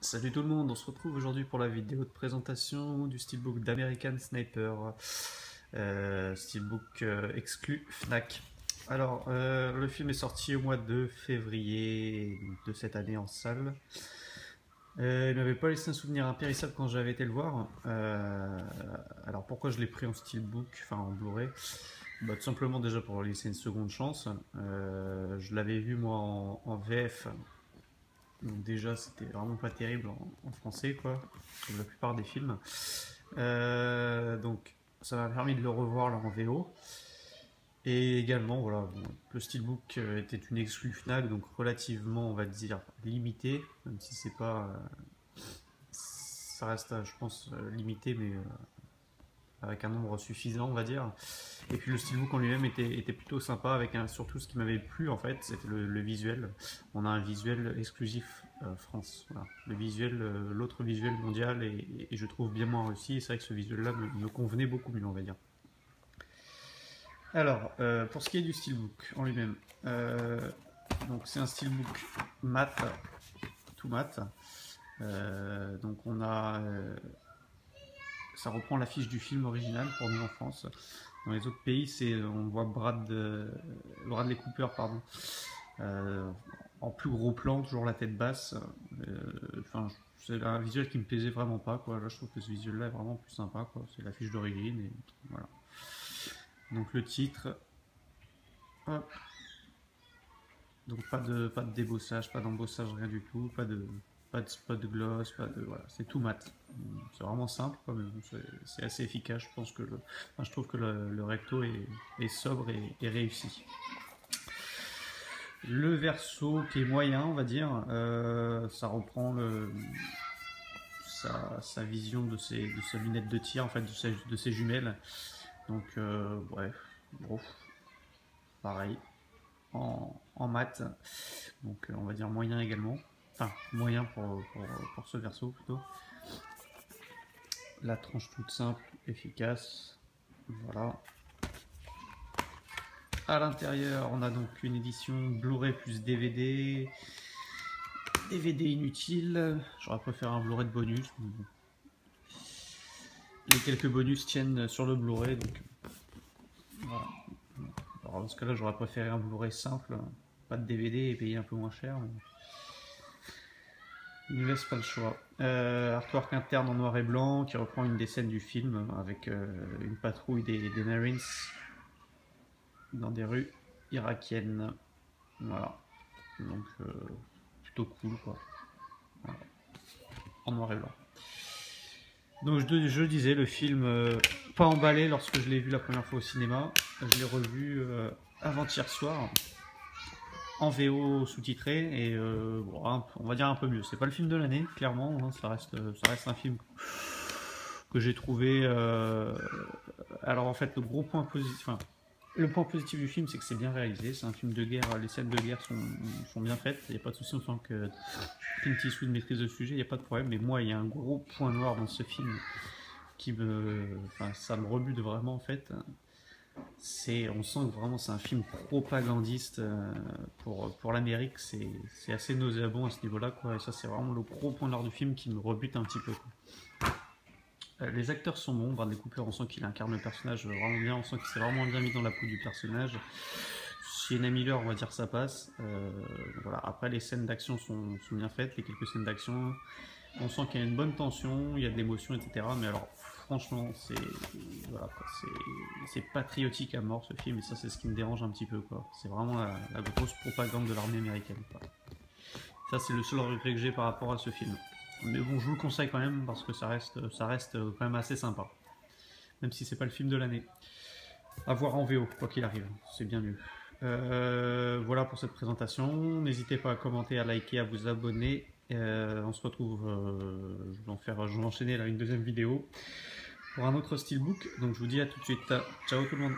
Salut tout le monde, on se retrouve aujourd'hui pour la vidéo de présentation du steelbook d'American Sniper, steelbook exclu Fnac. Alors, le film est sorti au mois de février de cette année en salle. Il m'avait pas laissé un souvenir impérissable quand j'avais été le voir. Alors pourquoi je l'ai pris en steelbook, enfin en Blu-ray? Tout simplement déjà pour laisser une seconde chance. Je l'avais vu moi en VF. Donc déjà, c'était vraiment pas terrible en français, quoi, comme la plupart des films. Donc, ça m'a permis de le revoir là en VO. Et également, voilà, bon, le steelbook était une exclue Fnac, donc relativement, on va dire, limité, même si c'est pas, ça reste, je pense, limité, mais avec un nombre suffisant, on va dire. Et puis le steelbook en lui-même était plutôt sympa, avec surtout ce qui m'avait plu en fait, c'était le visuel. On a un visuel exclusif France. Voilà. Le visuel, l'autre visuel mondial, et je trouve bien moins réussi. Et c'est vrai que ce visuel-là me convenait beaucoup mieux, on va dire. Alors, pour ce qui est du steelbook en lui-même, donc c'est un steelbook mat, tout mat. Donc on a, ça reprend l'affiche du film original pour nous en France. Dans les autres pays, on voit Bradley Cooper, pardon, en plus gros plan, toujours la tête basse. Enfin, c'est un visuel qui me plaisait vraiment pas, quoi. Là, je trouve que ce visuel-là est vraiment plus sympa, quoi. C'est l'affiche d'origine, et voilà. Donc le titre, hop. Donc pas de débossage, pas d'embossage, rien du tout, pas de gloss, voilà, c'est tout mat. C'est vraiment simple, quoi, mais bon, c'est assez efficace. Je pense que je trouve que le recto est sobre et réussi. Le verso qui est moyen, on va dire, ça reprend sa vision de sa lunette de tir, en fait, de ses jumelles. Donc, bref, bon, pareil, en mat. Donc, on va dire moyen également. Enfin, moyen pour ce verso plutôt. La tranche toute simple, efficace. Voilà. À l'intérieur, on a donc une édition Blu-ray plus DVD. DVD inutile. J'aurais préféré un Blu-ray de bonus. Les quelques bonus tiennent sur le Blu-ray, donc voilà. Alors dans ce cas-là, j'aurais préféré un Blu-ray simple, pas de DVD et payer un peu moins cher. Il ne laisse pas le choix. Artwork interne en noir et blanc qui reprend une des scènes du film avec une patrouille des Marines dans des rues irakiennes. Voilà. Donc plutôt cool, quoi. Voilà. En noir et blanc. Donc je disais, le film pas emballé lorsque je l'ai vu la première fois au cinéma. Je l'ai revu avant-hier soir en VO sous-titré et bon, on va dire un peu mieux. C'est pas le film de l'année, clairement, hein, ça reste un film que j'ai trouvé. Alors en fait, le gros point positif, enfin, le point positif du film, c'est que c'est bien réalisé. C'est un film de guerre, les scènes de guerre sont bien faites. Il n'y a pas de souci, on sent que Clint Eastwood maîtrise le sujet, il n'y a pas de problème. Mais moi, il y a un gros point noir dans ce film ça me rebute vraiment en fait. On sent que vraiment c'est un film propagandiste pour l'Amérique. C'est assez nauséabond à ce niveau-là, quoi. Et ça, c'est vraiment le gros point noir du film qui me rebute un petit peu, quoi. Les acteurs sont bons. Bradley Cooper, on sent qu'il incarne le personnage vraiment bien. On sent qu'il s'est vraiment bien mis dans la peau du personnage. Sienna Miller, on va dire ça passe. Voilà. Après, les scènes d'action sont bien faites. Les quelques scènes d'action, on sent qu'il y a une bonne tension, il y a de l'émotion, etc. Mais alors, franchement, c'est patriotique à mort ce film, et ça, c'est ce qui me dérange un petit peu, quoi. C'est vraiment la grosse propagande de l'armée américaine, quoi. Ça, c'est le seul regret que j'ai par rapport à ce film. Mais bon, je vous le conseille quand même parce que ça reste quand même assez sympa, même si c'est pas le film de l'année. À voir en VO, quoi qu'il arrive, c'est bien mieux. Voilà pour cette présentation. N'hésitez pas à commenter, à liker, à vous abonner. On se retrouve, je vais enchaîner là une deuxième vidéo pour un autre steelbook. Donc je vous dis à tout de suite. Ciao tout le monde.